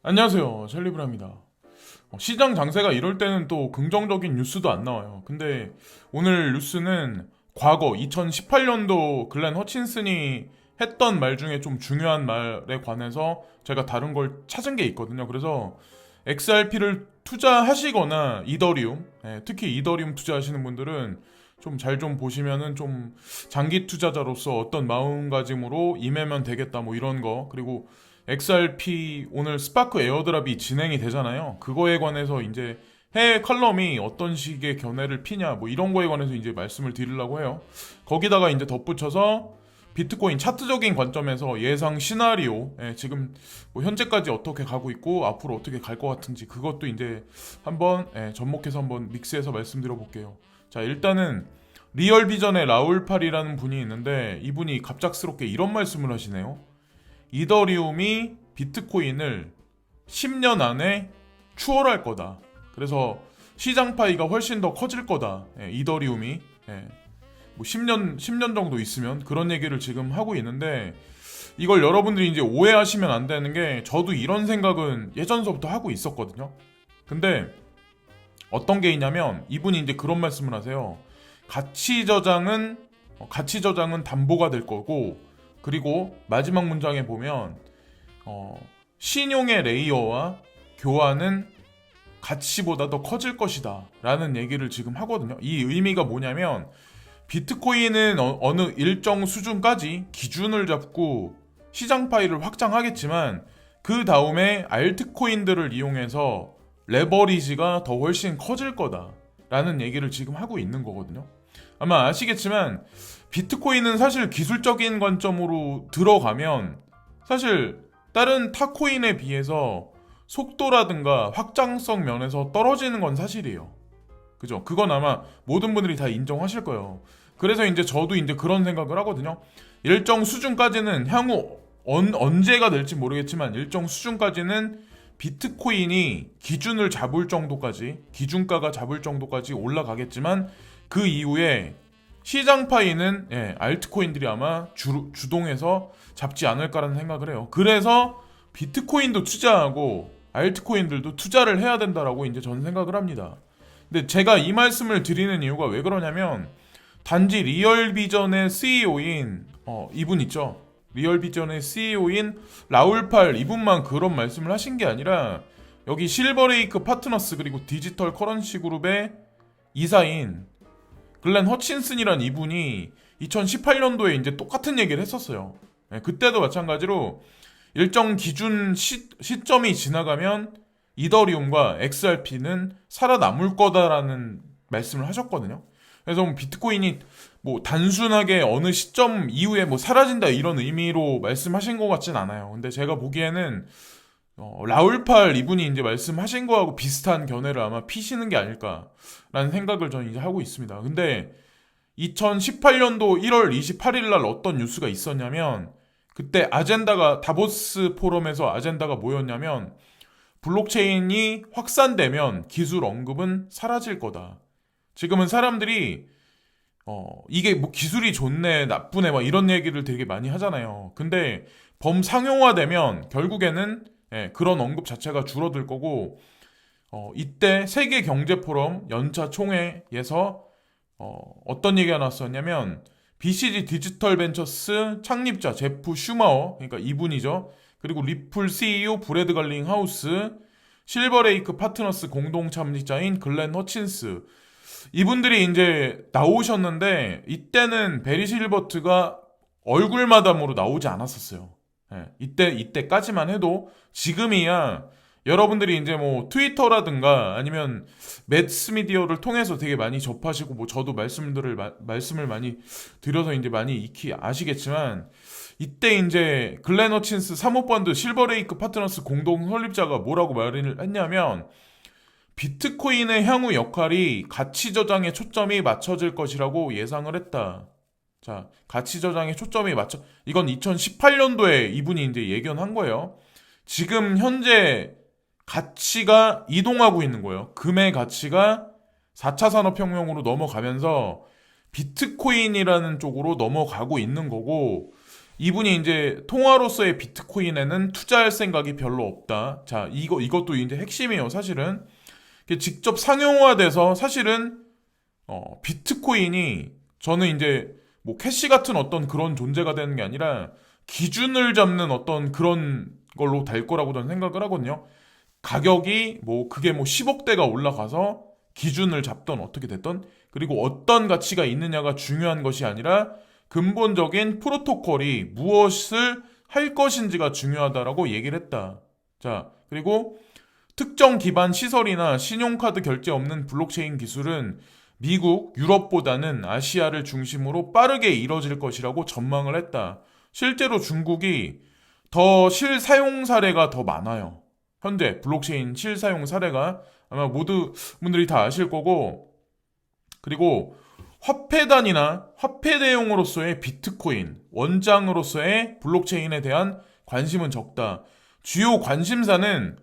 안녕하세요. 찰리브라입니다. 시장 장세가 이럴 때는 또 긍정적인 뉴스도 안 나와요. 근데 오늘 뉴스는 과거 2018년도 글렌 허친슨이 했던 말 중에 좀 중요한 말에 관해서 제가 다른 걸 찾은 게 있거든요. 그래서 XRP를 투자하시거나 이더리움, 특히 이더리움 투자하시는 분들은 좀 잘 좀 보시면은 좀 장기 투자자로서 어떤 마음가짐으로 임하면 되겠다 뭐 이런 거. 그리고 XRP 오늘 스파크 에어드랍이 진행이 되잖아요. 그거에 관해서 이제 해외 칼럼이 어떤 식의 견해를 피냐 뭐 이런 거에 관해서 이제 말씀을 드리려고 해요. 거기다가 이제 덧붙여서 비트코인 차트적인 관점에서 예상 시나리오, 지금 뭐 현재까지 어떻게 가고 있고 앞으로 어떻게 갈 것 같은지 그것도 이제 한번 접목해서 한번 믹스해서 말씀드려 볼게요. 자, 일단은 리얼비전의 라울팔이라는 분이 있는데 이분이 갑작스럽게 이런 말씀을 하시네요. 이더리움이 비트코인을 10년 안에 추월할 거다. 그래서 시장 파이가 훨씬 더 커질 거다. 이더리움이. 뭐 10년 정도 있으면 그런 얘기를 지금 하고 있는데 이걸 여러분들이 이제 오해하시면 안 되는 게 저도 이런 생각은 예전서부터 하고 있었거든요. 근데 어떤 게 있냐면 이분이 이제 그런 말씀을 하세요. 가치 저장은 담보가 될 거고 그리고 마지막 문장에 보면 신용의 레이어와 교환은 가치보다 더 커질 것이다 라는 얘기를 지금 하거든요. 이 의미가 뭐냐면 비트코인은 어느 일정 수준까지 기준을 잡고 시장 파이를 확장하겠지만 그 다음에 알트코인들을 이용해서 레버리지가 더 훨씬 커질 거다 라는 얘기를 지금 하고 있는 거거든요. 아마 아시겠지만 비트코인은 사실 기술적인 관점으로 들어가면 사실 다른 타 코인에 비해서 속도라든가 확장성 면에서 떨어지는 건 사실이에요. 그죠? 그건 아마 모든 분들이 다 인정하실 거예요. 그래서 이제 저도 이제 그런 생각을 하거든요. 일정 수준까지는 향후 언제가 될지 모르겠지만 일정 수준까지는 비트코인이 기준을 잡을 정도까지 기준가가 잡을 정도까지 올라가겠지만 그 이후에 시장 파이는 알트코인들이 아마 주동해서 잡지 않을까라는 생각을 해요. 그래서 비트코인도 투자하고 알트코인들도 투자를 해야 된다라고 이제 저는 생각을 합니다. 근데 제가 이 말씀을 드리는 이유가 왜 그러냐면 단지 리얼비전의 CEO인 이분 있죠. 리얼비전의 CEO인 라울팔 이분만 그런 말씀을 하신 게 아니라 여기 실버레이크 파트너스 그리고 디지털 커런시 그룹의 이사인 글렌 허친슨이란 이분이 2018년도에 이제 똑같은 얘기를 했었어요. 그때도 마찬가지로 일정 기준 시점이 지나가면 이더리움과 XRP는 살아남을 거다라는 말씀을 하셨거든요. 그래서 뭐 비트코인이 뭐 단순하게 어느 시점 이후에 뭐 사라진다 이런 의미로 말씀하신 것 같진 않아요. 근데 제가 보기에는 라울팔 이분이 이제 말씀하신 거하고 비슷한 견해를 아마 피시는 게 아닐까라는 생각을 저는 이제 하고 있습니다. 근데 2018년도 1월 28일 날 어떤 뉴스가 있었냐면 그때 아젠다가 다보스 포럼에서 아젠다가 뭐였냐면 블록체인이 확산되면 기술 언급은 사라질 거다. 지금은 사람들이 이게 뭐 기술이 좋네 나쁘네 막 이런 얘기를 되게 많이 하잖아요. 근데 범상용화되면 결국에는 그런 언급 자체가 줄어들 거고 이때 세계 경제 포럼 연차 총회에서 어떤 얘기가 나왔었냐면 BCG 디지털 벤처스 창립자 제프 슈마워 그러니까 이분이죠. 그리고 리플 CEO 브래드 갈링 하우스 실버레이크 파트너스 공동 창립자인 글렌 허친스 이분들이 이제 나오셨는데 이때는 베리 실버트가 얼굴 마담으로 나오지 않았었어요. 이때까지만 해도 지금이야 여러분들이 이제 뭐 트위터라든가 아니면 매스미디어를 통해서 되게 많이 접하시고 뭐 저도 말씀을 많이 드려서 이제 많이 익히 아시겠지만 이때 이제 글렌 허친스 사모펀드 실버레이크 파트너스 공동 설립자가 뭐라고 말을 했냐면 비트코인의 향후 역할이 가치 저장에 초점이 맞춰질 것이라고 예상을 했다. 자, 가치 저장에 초점이 이건 2018년도에 이분이 이제 예견한 거예요. 지금 현재 가치가 이동하고 있는 거예요. 금의 가치가 4차 산업혁명으로 넘어가면서 비트코인이라는 쪽으로 넘어가고 있는 거고, 이분이 이제 통화로서의 비트코인에는 투자할 생각이 별로 없다. 자, 이것도 이제 핵심이에요, 사실은. 이게 직접 상용화돼서 사실은 비트코인이 저는 이제 뭐 캐시 같은 어떤 그런 존재가 되는 게 아니라 기준을 잡는 어떤 그런 걸로 될 거라고 저는 생각을 하거든요. 가격이 뭐 그게 뭐 10억대가 올라가서 기준을 잡던 어떻게 됐던 그리고 어떤 가치가 있느냐가 중요한 것이 아니라 근본적인 프로토콜이 무엇을 할 것인지가 중요하다라고 얘기를 했다. 자, 그리고 특정 기반 시설이나 신용카드 결제 없는 블록체인 기술은 미국, 유럽보다는 아시아를 중심으로 빠르게 이뤄질 것이라고 전망을 했다. 실제로 중국이 더 실사용 사례가 더 많아요. 현재 블록체인 실사용 사례가 아마 모두 분들이 다 아실 거고, 그리고 화폐단이나 화폐 대용으로서의 비트코인, 원장으로서의 블록체인에 대한 관심은 적다. 주요 관심사는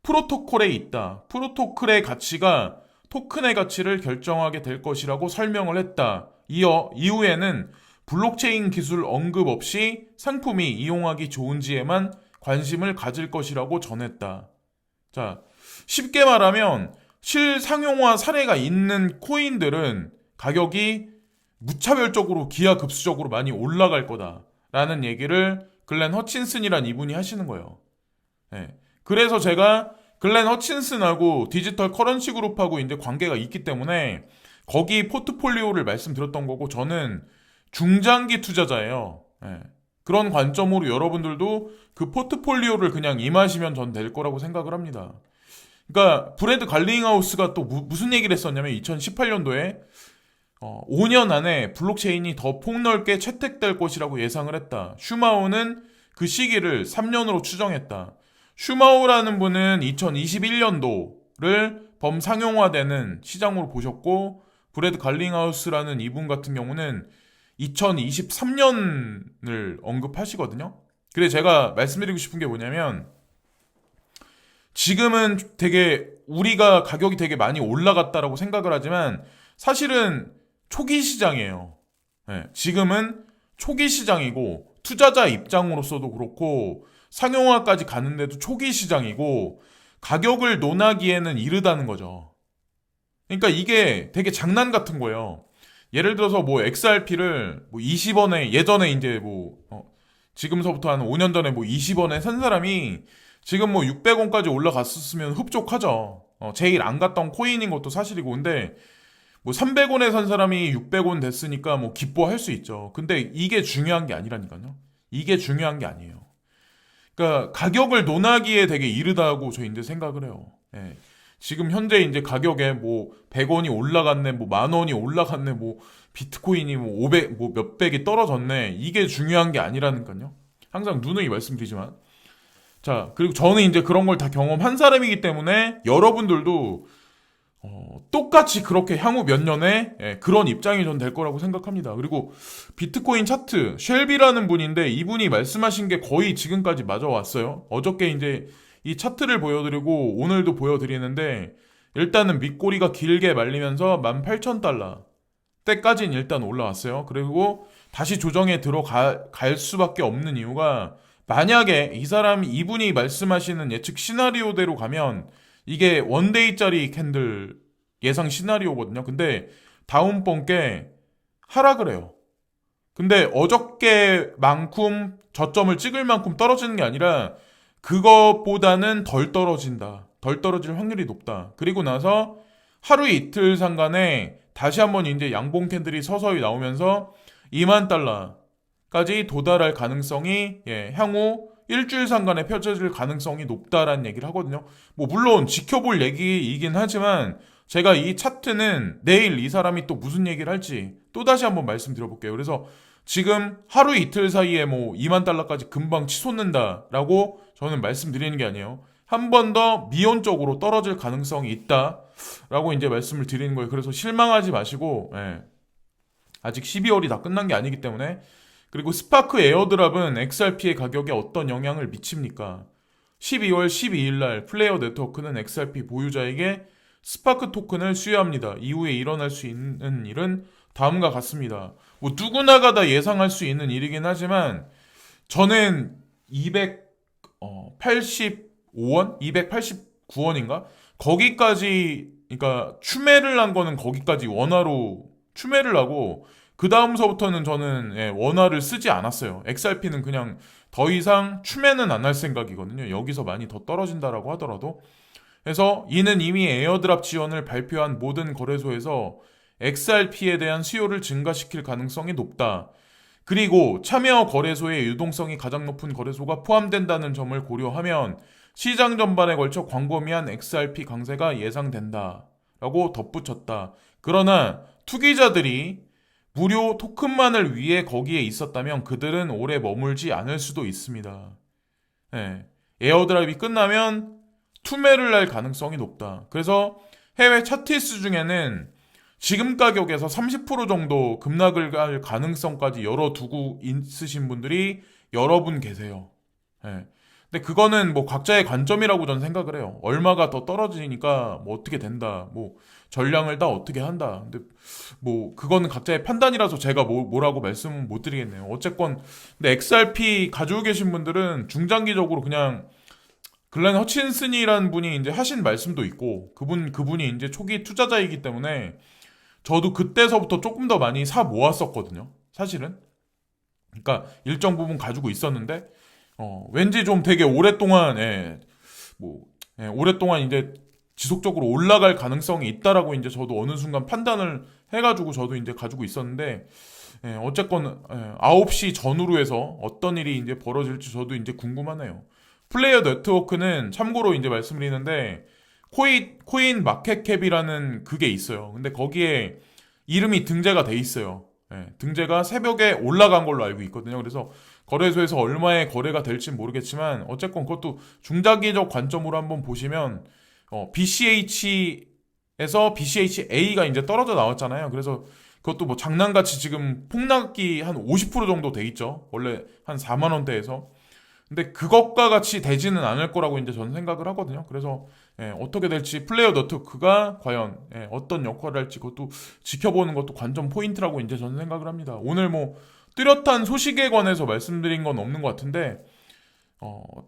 프로토콜에 있다. 프로토콜의 가치가 토큰의 가치를 결정하게 될 것이라고 설명을 했다. 이후에는 블록체인 기술 언급 없이 상품이 이용하기 좋은지에만 관심을 가질 것이라고 전했다. 자, 쉽게 말하면 실상용화 사례가 있는 코인들은 가격이 무차별적으로 기하급수적으로 많이 올라갈 거다라는 얘기를 글렌 허친슨이란 이분이 하시는 거예요. 네. 그래서 제가 글렌 허친슨하고 디지털 커런시 그룹하고 이제 관계가 있기 때문에 거기 포트폴리오를 말씀드렸던 거고 저는 중장기 투자자예요. 네. 그런 관점으로 여러분들도 그 포트폴리오를 그냥 임하시면 전 될 거라고 생각을 합니다. 그러니까 브래드 갈링하우스가 또 무슨 얘기를 했었냐면 2018년도에 5년 안에 블록체인이 더 폭넓게 채택될 것이라고 예상을 했다. 슈마우는 그 시기를 3년으로 추정했다. 슈마우라는 분은 2021년도를 범상용화되는 시장으로 보셨고 브래드 갈링하우스라는 이분 같은 경우는 2023년을 언급하시거든요. 그래서 제가 말씀드리고 싶은 게 뭐냐면 지금은 되게 우리가 가격이 되게 많이 올라갔다라고 생각을 하지만 사실은 초기 시장이에요. 네, 지금은 초기 시장이고 투자자 입장으로서도 그렇고 상용화까지 가는데도 초기 시장이고 가격을 논하기에는 이르다는 거죠. 그러니까 이게 되게 장난 같은 거예요. 예를 들어서 뭐 XRP를 뭐 20원에 예전에 이제 뭐 지금서부터 한 5년 전에 뭐 20원에 산 사람이 지금 뭐 600원까지 올라갔었으면 흡족하죠. 제일 안 갔던 코인인 것도 사실이고 근데 뭐 300원에 산 사람이 600원 됐으니까 뭐 기뻐할 수 있죠. 근데 이게 중요한 게 아니라니까요. 이게 중요한 게 아니에요. 그러니까 가격을 논하기에 되게 이르다고 저 이제 생각을 해요. 예. 지금 현재 이제 가격에 뭐 100원이 올라갔네, 뭐 10,000원이 올라갔네, 뭐 비트코인이 뭐 500, 뭐 몇백이 떨어졌네. 이게 중요한 게 아니라니까요. 항상 누누이 말씀드리지만. 자, 그리고 저는 이제 그런 걸 다 경험한 사람이기 때문에 여러분들도 똑같이 그렇게 향후 몇 년에 그런 입장이 전 될 거라고 생각합니다. 그리고 비트코인 차트 쉘비라는 분인데 이분이 말씀하신 게 거의 지금까지 맞아왔어요. 어저께 이제 이 차트를 보여드리고 오늘도 보여드리는데 일단은 밑꼬리가 길게 말리면서 18,000달러 때까지는 일단 올라왔어요. 그리고 다시 조정에 들어갈 수밖에 없는 이유가 만약에 이분이 말씀하시는 예측 시나리오대로 가면 이게 원데이짜리 캔들 예상 시나리오거든요. 근데 다음번 게 하락을 해요. 근데 어저께만큼 저점을 찍을 만큼 떨어지는 게 아니라 그것보다는 덜 떨어진다. 덜 떨어질 확률이 높다. 그리고 나서 하루 이틀 상간에 다시 한번 이제 양봉 캔들이 서서히 나오면서 2만 달러까지 도달할 가능성이 향후 일주일 상간에 펼쳐질 가능성이 높다라는 얘기를 하거든요. 뭐 물론 지켜볼 얘기이긴 하지만 제가 이 차트는 내일 이 사람이 또 무슨 얘기를 할지 또 다시 한번 말씀드려볼게요. 그래서 지금 하루 이틀 사이에 뭐 2만 달러까지 금방 치솟는다라고 저는 말씀드리는 게 아니에요. 한 번 더 미온적으로 떨어질 가능성이 있다라고 이제 말씀을 드리는 거예요. 그래서 실망하지 마시고 아직 12월이 다 끝난 게 아니기 때문에 그리고 스파크 에어드랍은 XRP의 가격에 어떤 영향을 미칩니까? 12월 12일 날 플레이어 네트워크는 XRP 보유자에게 스파크 토큰을 수여합니다. 이후에 일어날 수 있는 일은 다음과 같습니다. 뭐 누구나가 다 예상할 수 있는 일이긴 하지만 저는 285원? 289원인가? 거기까지, 그러니까 추매를 한 거는 거기까지 원화로 추매를 하고, 그 다음서부터는 저는 원화를 쓰지 않았어요. XRP는 그냥 더 이상 추매는 안 할 생각이거든요. 여기서 많이 더 떨어진다라고 하더라도. 그래서 이는 이미 에어드랍 지원을 발표한 모든 거래소에서 XRP에 대한 수요를 증가시킬 가능성이 높다. 그리고 참여 거래소의 유동성이 가장 높은 거래소가 포함된다는 점을 고려하면 시장 전반에 걸쳐 광범위한 XRP 강세가 예상된다. 라고 덧붙였다. 그러나 투기자들이 무료 토큰만을 위해 거기에 있었다면 그들은 오래 머물지 않을 수도 있습니다. 예. 에어드랍이 끝나면 투매를 할 가능성이 높다. 그래서 해외 차티스 중에는 지금 가격에서 30% 정도 급락을 할 가능성까지 열어두고 있으신 분들이 여러 분 계세요. 예. 근데 그거는 뭐 각자의 관점이라고 저는 생각을 해요. 얼마가 더 떨어지니까 뭐 어떻게 된다. 뭐 전량을 다 어떻게 한다. 근데 뭐 그거는 각자의 판단이라서 제가 뭐라고 말씀은 못 드리겠네요. 어쨌건 근데 XRP 가지고 계신 분들은 중장기적으로 그냥 글렌 허친슨이라는 분이 이제 하신 말씀도 있고 그분이 이제 초기 투자자이기 때문에 저도 그때서부터 조금 더 많이 사 모았었거든요. 사실은. 그러니까 일정 부분 가지고 있었는데 왠지 좀 되게 오랫동안 오랫동안 이제 지속적으로 올라갈 가능성이 있다라고 이제 저도 어느 순간 판단을 해가지고 저도 이제 가지고 있었는데 어쨌건 9시 전후로 해서 어떤 일이 이제 벌어질지 저도 이제 궁금하네요. 플레이어 네트워크는 참고로 이제 말씀드리는데 코인 마켓캡이라는 그게 있어요. 근데 거기에 이름이 등재가 돼 있어요. 등재가 새벽에 올라간 걸로 알고 있거든요. 그래서 거래소에서 얼마의 거래가 될지 모르겠지만 어쨌건 그것도 중장기적 관점으로 한번 보시면 BCH에서 BCHA가 이제 떨어져 나왔잖아요. 그래서 그것도 뭐 장난같이 지금 폭락이 한 50% 정도 돼 있죠. 원래 한 4만 원대에서. 근데 그것과 같이 되지는 않을 거라고 이제 저는 생각을 하거든요. 그래서 어떻게 될지 플레이어 네트워크가 과연 어떤 역할을 할지 그것도 지켜보는 것도 관전 포인트라고 이제 저는 생각을 합니다. 오늘 뭐 뚜렷한 소식에 관해서 말씀드린 건 없는 것 같은데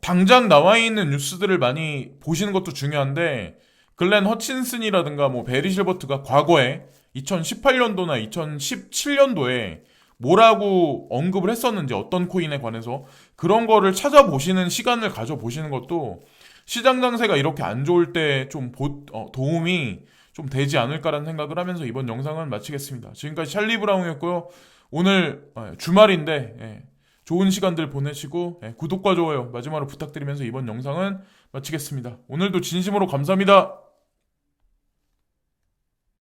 당장 나와 있는 뉴스들을 많이 보시는 것도 중요한데 글렌 허친슨이라든가 뭐 베리 실버트가 과거에 2018년도나 2017년도에 뭐라고 언급을 했었는지 어떤 코인에 관해서 그런 거를 찾아보시는 시간을 가져보시는 것도 시장 장세가 이렇게 안 좋을 때 좀 도움이 좀 되지 않을까라는 생각을 하면서 이번 영상을 마치겠습니다. 지금까지 찰리 브라운이었고요. 오늘 주말인데 좋은 시간들 보내시고 구독과 좋아요 마지막으로 부탁드리면서 이번 영상은 마치겠습니다. 오늘도 진심으로 감사합니다.